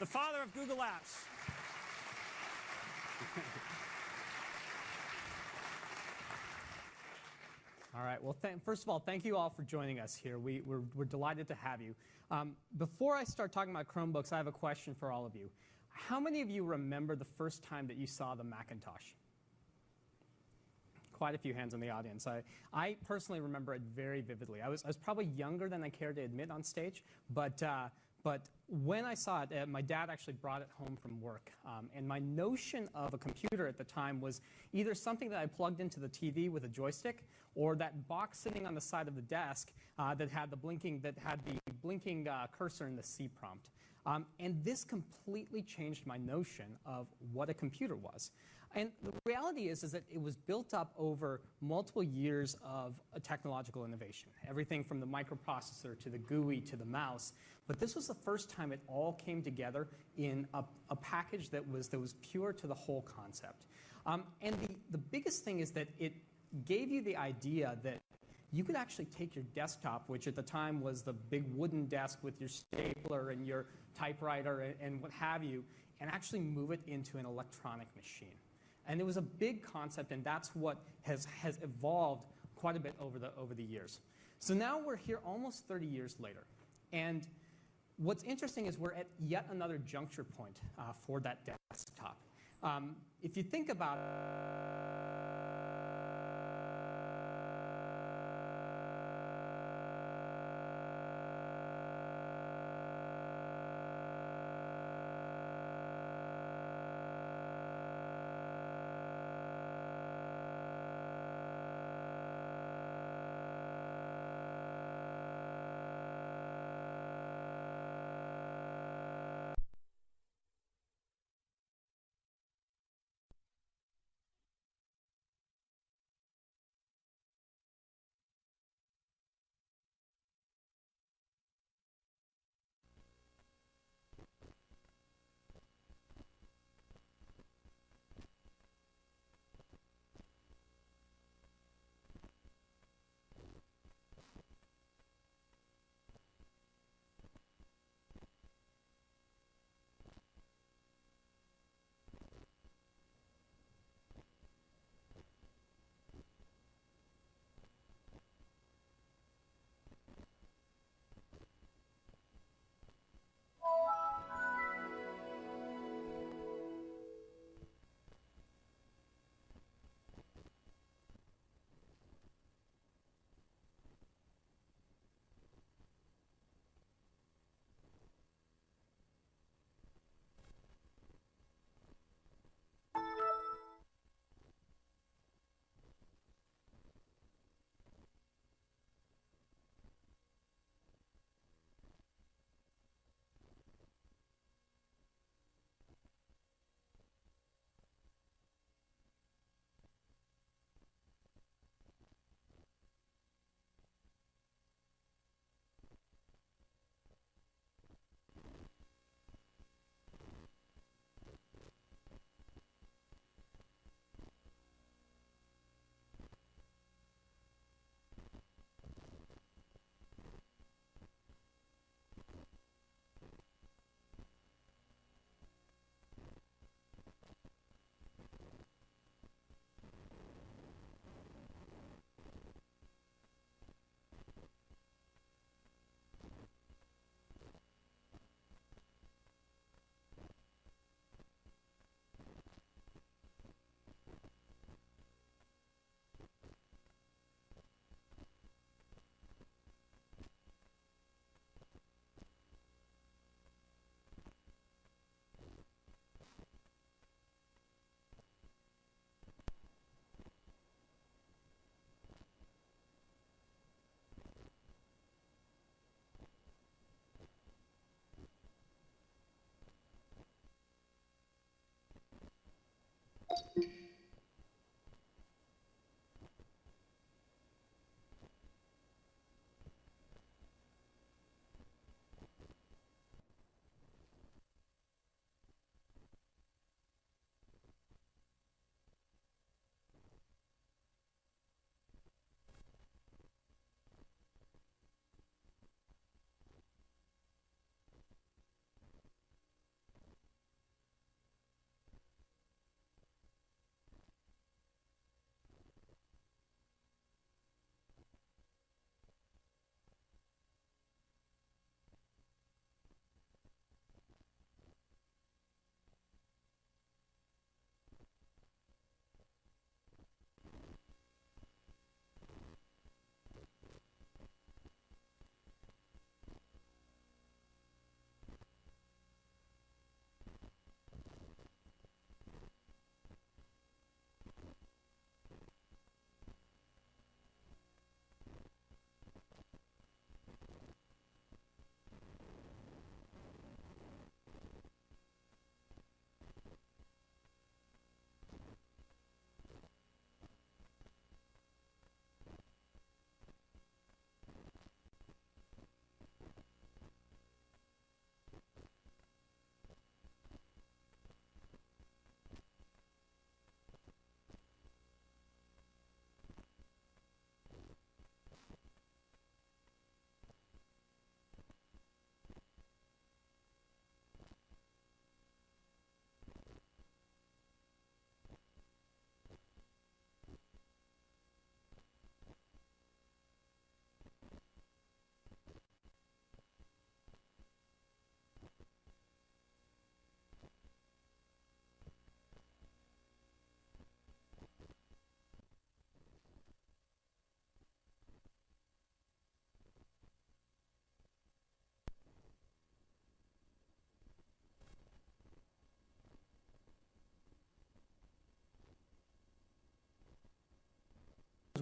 the father of Google Apps. All right. Well, first of all, thank you all for joining us here. We're delighted to have you. Before I start talking about Chromebooks, I have a question for all of you. How many of you remember the first time that you saw the Macintosh? Quite a few hands in the audience. I personally remember it very vividly. I was probably younger than I care to admit on stage, but when I saw it, my dad actually brought it home from work. And my notion of a computer at the time was either something that I plugged into the TV with a joystick, or that box sitting on the side of the desk that had the blinking cursor in the C prompt. And this completely changed my notion of what a computer was. And the reality is that it was built up over multiple years of technological innovation. Everything from the microprocessor to the GUI to the mouse. But this was the first time it all came together in a package that was pure to the whole concept. And the biggest thing is that it gave you the idea that you could actually take your desktop, which at the time was the big wooden desk with your stapler and your typewriter and what have you, and actually move it into an electronic machine. And it was a big concept, and that's what has evolved quite a bit over the years. So now we're here almost 30 years later. And what's interesting is we're at yet another juncture point for that desktop. If you think about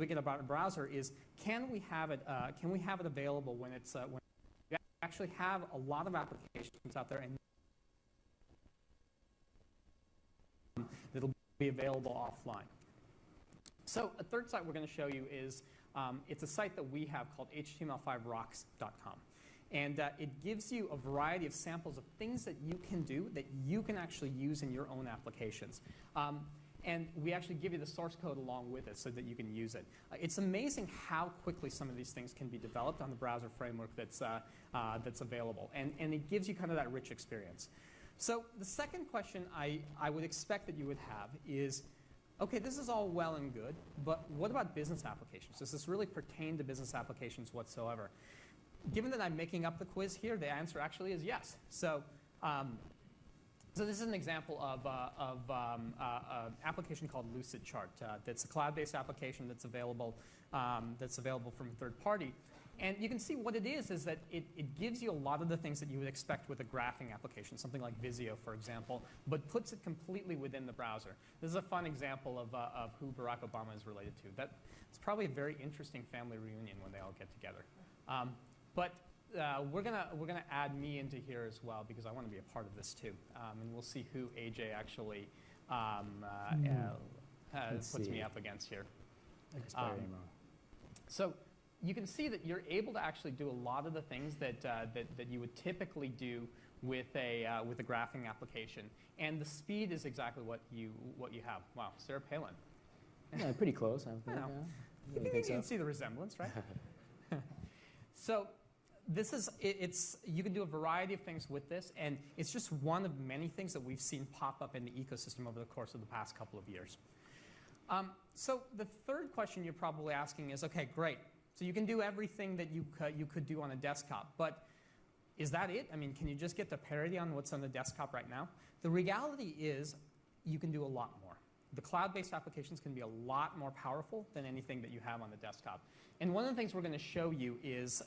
we get about a browser is, can we have it available when it's when we actually have a lot of applications out there and that'll be available offline. So a third site we're going to show you is it's a site that we have called html5rocks.com. And it gives you a variety of samples of things that you can do that you can actually use in your own applications. And we actually give you the source code along with it so that you can use it. It's amazing how quickly some of these things can be developed on the browser framework that's available. And it gives you kind of that rich experience. So the second question I would expect that you would have is, okay, this is all well and good, but what about business applications? Does this really pertain to business applications whatsoever? Given that I'm making up the quiz here, the answer actually is yes. So, so this is an example of an application called Lucidchart. That's a cloud-based application that's available from a third party. And you can see what it is that it gives you a lot of the things that you would expect with a graphing application, something like Visio, for example, but puts it completely within the browser. This is a fun example of who Barack Obama is related to. It's probably a very interesting family reunion when they all get together. But we're gonna add me into here as well because I want to be a part of this too, and we'll see who AJ actually puts me up against here. So you can see that you're able to actually do a lot of the things that you would typically do with a graphing application, and the speed is exactly what you have. Wow, Sarah Palin. Yeah, pretty close. I think. You can see the resemblance, right? So this is you can do a variety of things with this, and it's just one of many things that we've seen pop up in the ecosystem over the course of the past couple of years. So the third question you're probably asking is, okay, great. So you can do everything that you could do on a desktop, but is that it? I mean, can you just get the parity on what's on the desktop right now? The reality is you can do a lot more. The cloud-based applications can be a lot more powerful than anything that you have on the desktop. And one of the things we're going to show you is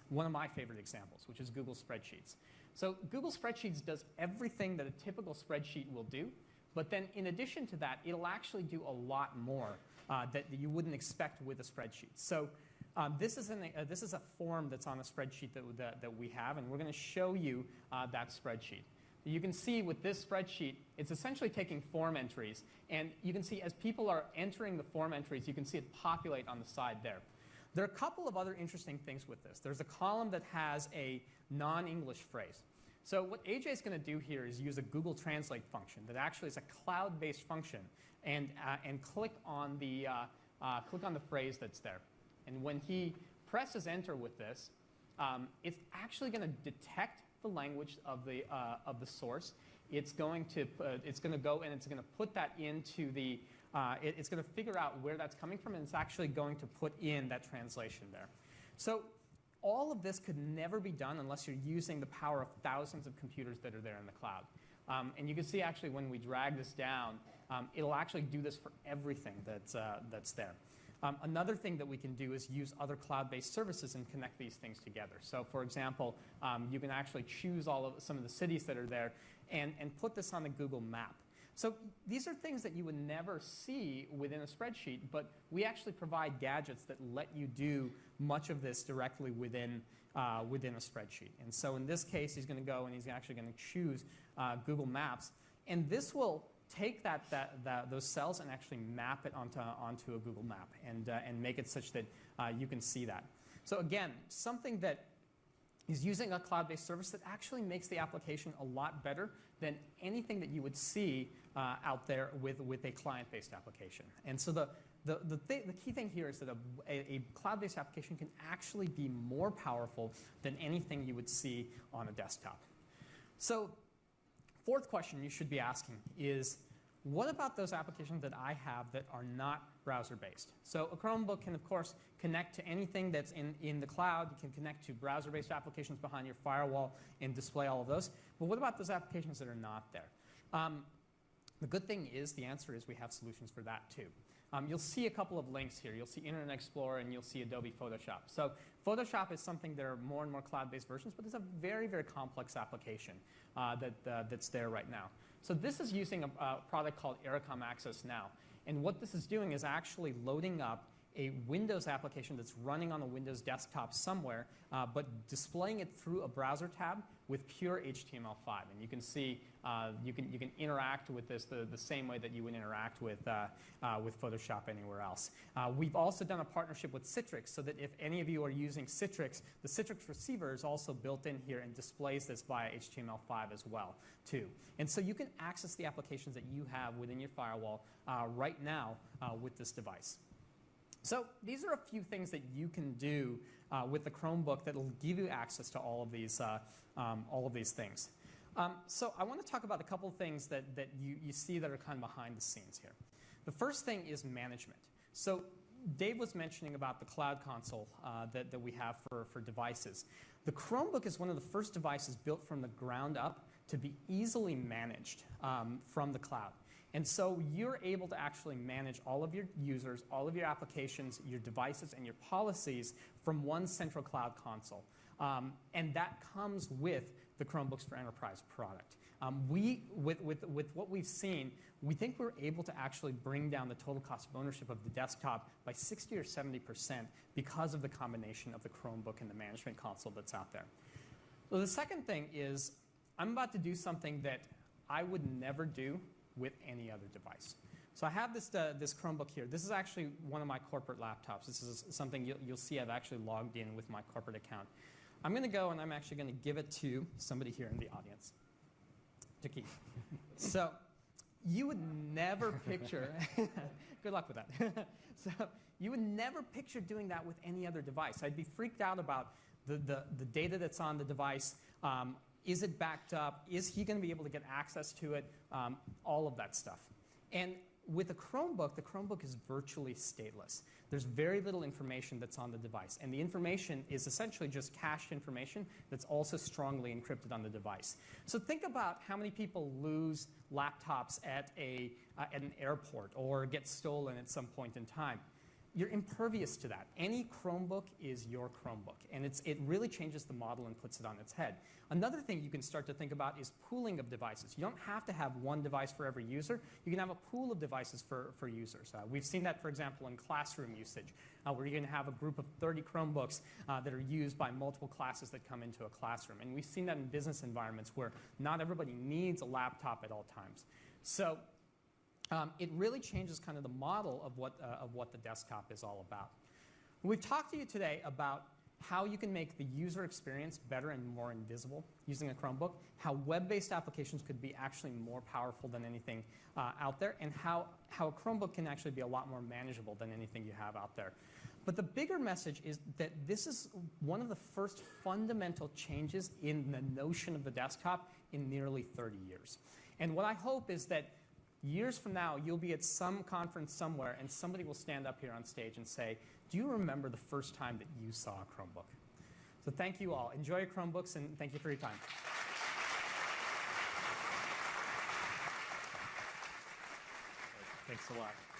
one of my favorite examples, which is Google Spreadsheets. So Google Spreadsheets does everything that a typical spreadsheet will do, but then in addition to that, it'll actually do a lot more that you wouldn't expect with a spreadsheet. So this is a form that's on a spreadsheet that we have, and we're going to show you that spreadsheet. You can see with this spreadsheet, it's essentially taking form entries, and you can see as people are entering the form entries, you can see it populate on the side there. There are a couple of other interesting things with this. There's a column that has a non-English phrase. So what AJ is going to do here is use a Google Translate function that actually is a cloud-based function, and click on the phrase that's there. And when he presses enter with this, it's actually going to detect the language of the source. It's going to go and it's going to put that into the. It's going to figure out where that's coming from, and it's actually going to put in that translation there. So all of this could never be done unless you're using the power of thousands of computers that are there in the cloud. And you can see actually when we drag this down, it'll actually do this for everything that's there. Another thing that we can do is use other cloud-based services and connect these things together. So for example, you can actually choose some of the cities that are there and put this on a Google map. So these are things that you would never see within a spreadsheet, but we actually provide gadgets that let you do much of this directly within a spreadsheet. And so in this case, he's going to go and he's actually going to choose Google Maps. And this will take those cells and actually map it onto a Google map and make it such that you can see that. So again, something that is using a cloud-based service that actually makes the application a lot better than anything that you would see out there with a client-based application. And so the key thing here is that a cloud-based application can actually be more powerful than anything you would see on a desktop. So fourth question you should be asking is, what about those applications that I have that are not browser-based? So a Chromebook can, of course, connect to anything that's in the cloud. You can connect to browser-based applications behind your firewall and display all of those. But what about those applications that are not there? The good thing is, the answer is we have solutions for that too. You'll see a couple of links here. You'll see Internet Explorer and you'll see Adobe Photoshop. So Photoshop is something there are more and more cloud-based versions, but it's a very, very complex application that's there right now. So this is using a product called Ericom Access Now. And what this is doing is actually loading up a Windows application that's running on a Windows desktop somewhere, but displaying it through a browser tab with pure HTML5. And you can see you can interact with this the same way that you would interact with Photoshop anywhere else. We've also done a partnership with Citrix so that if any of you are using Citrix, the Citrix receiver is also built in here and displays this via HTML5 as well, too. And so you can access the applications that you have within your firewall right now with this device. So these are a few things that you can do with the Chromebook that will give you access to all of these things. So I want to talk about a couple of things that you see that are kind of behind the scenes here. The first thing is management. So Dave was mentioning about the cloud console that we have for devices. The Chromebook is one of the first devices built from the ground up to be easily managed from the cloud. And so you're able to actually manage all of your users, all of your applications, your devices, and your policies from one central cloud console. And that comes with the Chromebooks for Enterprise product. With what we've seen, we think we're able to actually bring down the total cost of ownership of the desktop by 60 or 70% because of the combination of the Chromebook and the management console that's out there. So the second thing is I'm about to do something that I would never do with any other device. So I have this Chromebook here. This is actually one of my corporate laptops. This is something you'll see I've actually logged in with my corporate account. I'm going to go and I'm actually going to give it to somebody here in the audience, to Keith. So you would never picture, good luck with that. So you would never picture doing that with any other device. I'd be freaked out about the data that's on the device. Is it backed up? Is he going to be able to get access to it? All of that stuff. And with the Chromebook is virtually stateless. There's very little information that's on the device. And the information is essentially just cached information that's also strongly encrypted on the device. So think about how many people lose laptops at an airport or get stolen at some point in time. You're impervious to that. Any Chromebook is your Chromebook, and it really changes the model and puts it on its head. Another thing you can start to think about is pooling of devices. You don't have to have one device for every user. You can have a pool of devices for users. We've seen that, for example, in classroom usage, where you're going to have a group of 30 Chromebooks that are used by multiple classes that come into a classroom. And we've seen that in business environments where not everybody needs a laptop at all times. So it really changes kind of the model of what the desktop is all about. We've talked to you today about how you can make the user experience better and more invisible using a Chromebook, how web-based applications could be actually more powerful than anything out there, and how a Chromebook can actually be a lot more manageable than anything you have out there. But the bigger message is that this is one of the first fundamental changes in the notion of the desktop in nearly 30 years. And what I hope is that years from now, you'll be at some conference somewhere, and somebody will stand up here on stage and say, do you remember the first time that you saw a Chromebook? So thank you all. Enjoy your Chromebooks, and thank you for your time. Thanks a lot.